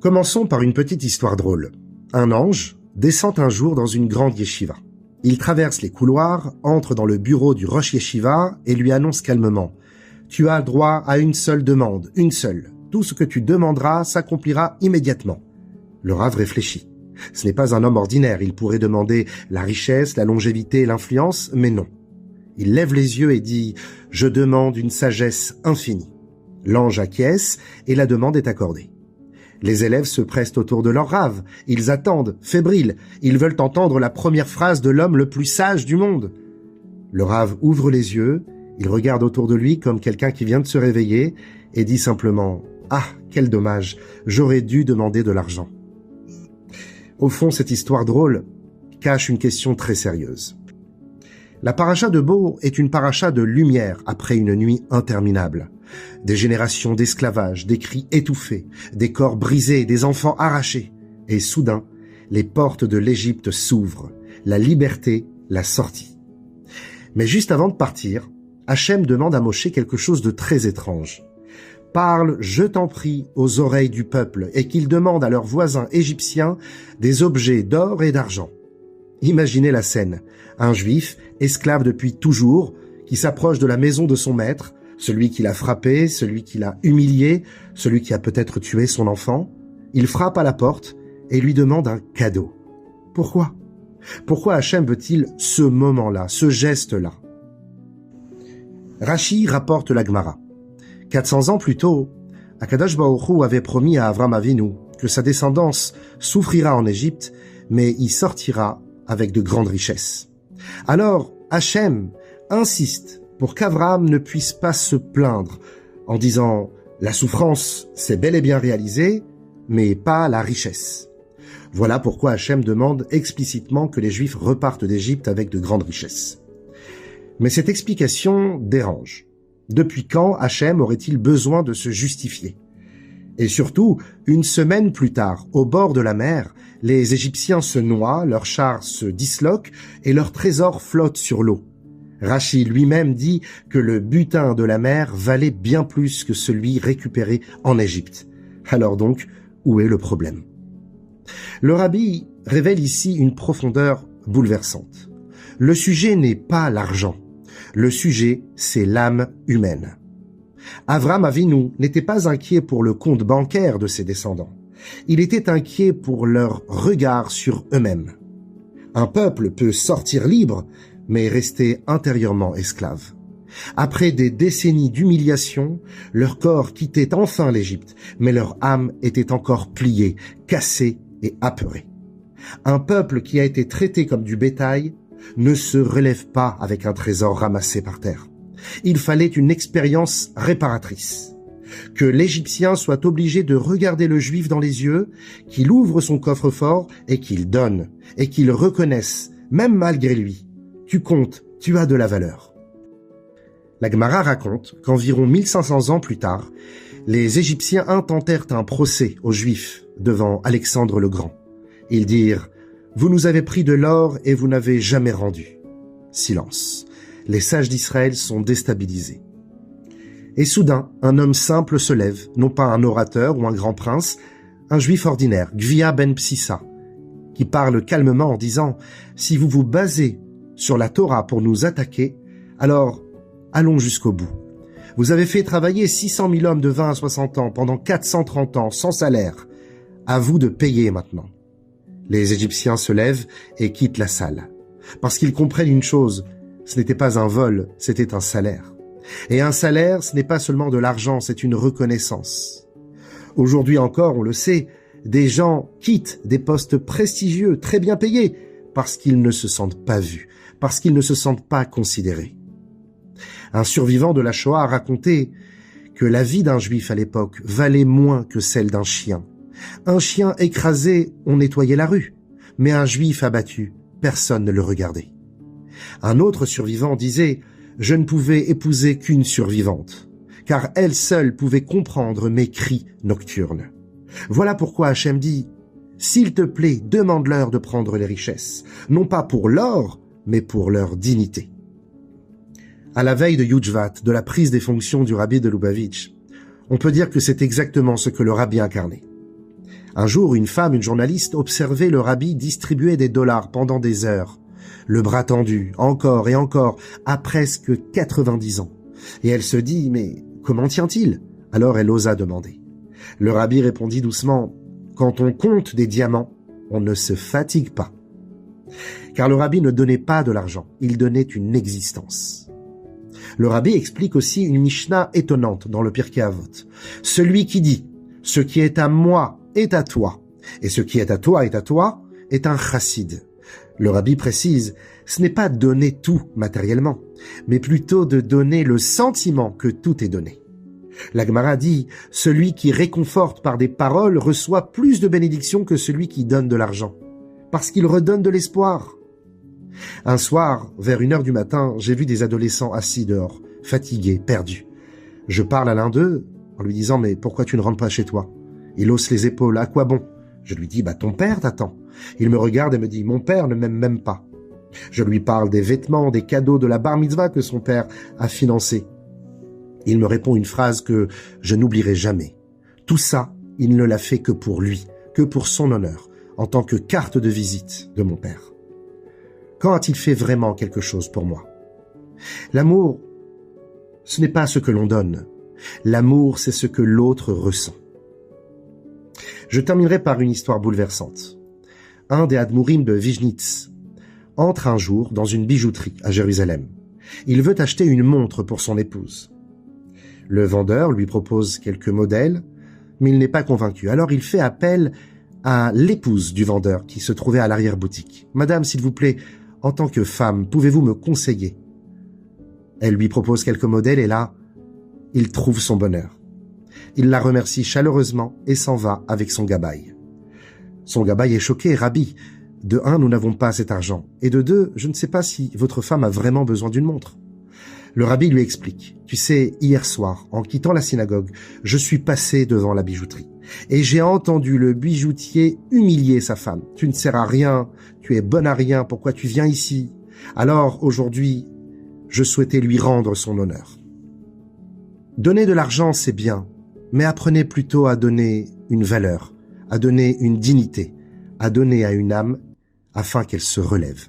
Commençons par une petite histoire drôle. Un ange descend un jour dans une grande yeshiva. Il traverse les couloirs, entre dans le bureau du Rosh Yeshiva et lui annonce calmement « Tu as droit à une seule demande, une seule. Tout ce que tu demanderas s'accomplira immédiatement. » Le Rav réfléchit. Ce n'est pas un homme ordinaire, il pourrait demander la richesse, la longévité et l'influence, mais non. Il lève les yeux et dit « Je demande une sagesse infinie. » L'ange acquiesce et la demande est accordée. Les élèves se pressent autour de leur Rav. Ils attendent, fébriles. Ils veulent entendre la première phrase de l'homme le plus sage du monde. Le Rav ouvre les yeux, il regarde autour de lui comme quelqu'un qui vient de se réveiller et dit simplement « Ah, quel dommage, j'aurais dû demander de l'argent. » Au fond, cette histoire drôle cache une question très sérieuse. La paracha de Bo est une paracha de lumière après une nuit interminable. Des générations d'esclavage, des cris étouffés, des corps brisés, des enfants arrachés. Et soudain, les portes de l'Égypte s'ouvrent. La liberté, la sortie. Mais juste avant de partir, Hachem demande à Moshe quelque chose de très étrange. Parle, je t'en prie, aux oreilles du peuple et qu'ils demandent à leurs voisins égyptiens des objets d'or et d'argent. Imaginez la scène. Un juif, esclave depuis toujours, qui s'approche de la maison de son maître, celui qui l'a frappé, celui qui l'a humilié, celui qui a peut-être tué son enfant. Il frappe à la porte et lui demande un cadeau. Pourquoi? Pourquoi Hachem veut-il ce moment-là, ce geste-là? Rashi rapporte la Gemara. 400 ans plus tôt, Akadosh Baruch Hu avait promis à Avram Avinu que sa descendance souffrira en Égypte, mais y sortira avec de grandes richesses. Alors, Hachem insiste pour qu'Avram ne puisse pas se plaindre en disant « La souffrance, c'est bel et bien réalisé, mais pas la richesse. » Voilà pourquoi Hachem demande explicitement que les Juifs repartent d'Égypte avec de grandes richesses. Mais cette explication dérange. Depuis quand Hachem aurait-il besoin de se justifier? Et surtout, une semaine plus tard, au bord de la mer, les Égyptiens se noient, leurs chars se disloquent et leurs trésors flottent sur l'eau. Rashi lui-même dit que le butin de la mer valait bien plus que celui récupéré en Égypte. Alors donc, où est le problème? Le rabbi révèle ici une profondeur bouleversante. Le sujet n'est pas l'argent. Le sujet, c'est l'âme humaine. Avram Avinu n'était pas inquiet pour le compte bancaire de ses descendants. Il était inquiet pour leur regard sur eux-mêmes. Un peuple peut sortir libre, mais rester intérieurement esclave. Après des décennies d'humiliation, leur corps quittait enfin l'Égypte, mais leur âme était encore pliée, cassée et apeurée. Un peuple qui a été traité comme du bétail ne se relève pas avec un trésor ramassé par terre. Il fallait une expérience réparatrice. Que l'Égyptien soit obligé de regarder le Juif dans les yeux, qu'il ouvre son coffre-fort et qu'il donne, et qu'il reconnaisse, même malgré lui, tu comptes, tu as de la valeur. La Gemara raconte qu'environ 1500 ans plus tard, les Égyptiens intentèrent un procès aux Juifs devant Alexandre le Grand. Ils dirent « Vous nous avez pris de l'or et vous n'avez jamais rendu. » Silence. Les sages d'Israël sont déstabilisés. Et soudain, un homme simple se lève, non pas un orateur ou un grand prince, un juif ordinaire, Gvia ben Psissa, qui parle calmement en disant « Si vous vous basez sur la Torah pour nous attaquer, alors allons jusqu'au bout. Vous avez fait travailler 600 000 hommes de 20 à 60 ans pendant 430 ans sans salaire. À vous de payer maintenant. » Les Égyptiens se lèvent et quittent la salle. Parce qu'ils comprennent une chose, ce n'était pas un vol, c'était un salaire. Et un salaire, ce n'est pas seulement de l'argent, c'est une reconnaissance. Aujourd'hui encore, on le sait, des gens quittent des postes prestigieux, très bien payés, parce qu'ils ne se sentent pas vus, parce qu'ils ne se sentent pas considérés. Un survivant de la Shoah a raconté que la vie d'un juif à l'époque valait moins que celle d'un chien. Un chien écrasé, on nettoyait la rue, mais un juif abattu, personne ne le regardait. Un autre survivant disait « Je ne pouvais épouser qu'une survivante, car elle seule pouvait comprendre mes cris nocturnes. » Voilà pourquoi Hachem dit « S'il te plaît, demande-leur de prendre les richesses, non pas pour l'or, mais pour leur dignité. » À la veille de Yujvat, de la prise des fonctions du rabbi de Lubavitch, on peut dire que c'est exactement ce que le rabbi incarnait. Un jour, une femme, une journaliste, observait le rabbi distribuer des dollars pendant des heures, le bras tendu, encore et encore, à presque 90 ans. Et elle se dit, mais comment tient-il? Alors elle osa demander. Le rabbi répondit doucement, quand on compte des diamants, on ne se fatigue pas. Car le rabbi ne donnait pas de l'argent, il donnait une existence. Le rabbi explique aussi une Mishnah étonnante dans le Pirkei Avot. Celui qui dit « Ce qui est à moi est à toi, et ce qui est à toi est un chassid ». Le rabbi précise « Ce n'est pas donner tout matériellement, mais plutôt de donner le sentiment que tout est donné ». La Gemara dit « Celui qui réconforte par des paroles reçoit plus de bénédictions que celui qui donne de l'argent, parce qu'il redonne de l'espoir. » Un soir, vers 1h du matin, j'ai vu des adolescents assis dehors, fatigués, perdus. Je parle à l'un d'eux en lui disant « Mais pourquoi tu ne rentres pas chez toi ?» Il hausse les épaules. « À quoi bon ?» Je lui dis « Ton père t'attend. » Il me regarde et me dit « Mon père ne m'aime même pas. » Je lui parle des vêtements, des cadeaux, de la bar mitzvah que son père a financé. Il me répond une phrase que je n'oublierai jamais. Tout ça, il ne l'a fait que pour lui, que pour son honneur, en tant que carte de visite de mon père. Quand a-t-il fait vraiment quelque chose pour moi? L'amour, ce n'est pas ce que l'on donne. L'amour, c'est ce que l'autre ressent. Je terminerai par une histoire bouleversante. Un des Admourim de Vijnitz entre un jour dans une bijouterie à Jérusalem. Il veut acheter une montre pour son épouse. Le vendeur lui propose quelques modèles, mais il n'est pas convaincu. Alors il fait appel à l'épouse du vendeur qui se trouvait à l'arrière-boutique. « Madame, s'il vous plaît, en tant que femme, pouvez-vous me conseiller ?» Elle lui propose quelques modèles et là, il trouve son bonheur. Il la remercie chaleureusement et s'en va avec son gabaï. Son gabaï est choqué. « Rabbi, de un, nous n'avons pas cet argent. Et de deux, je ne sais pas si votre femme a vraiment besoin d'une montre. » Le rabbi lui explique, « Tu sais, hier soir, en quittant la synagogue, je suis passé devant la bijouterie. Et j'ai entendu le bijoutier humilier sa femme. Tu ne sers à rien, tu es bonne à rien, pourquoi tu viens ici? Alors, aujourd'hui, je souhaitais lui rendre son honneur. » Donner de l'argent, c'est bien, mais apprenez plutôt à donner une valeur, à donner une dignité, à donner à une âme afin qu'elle se relève.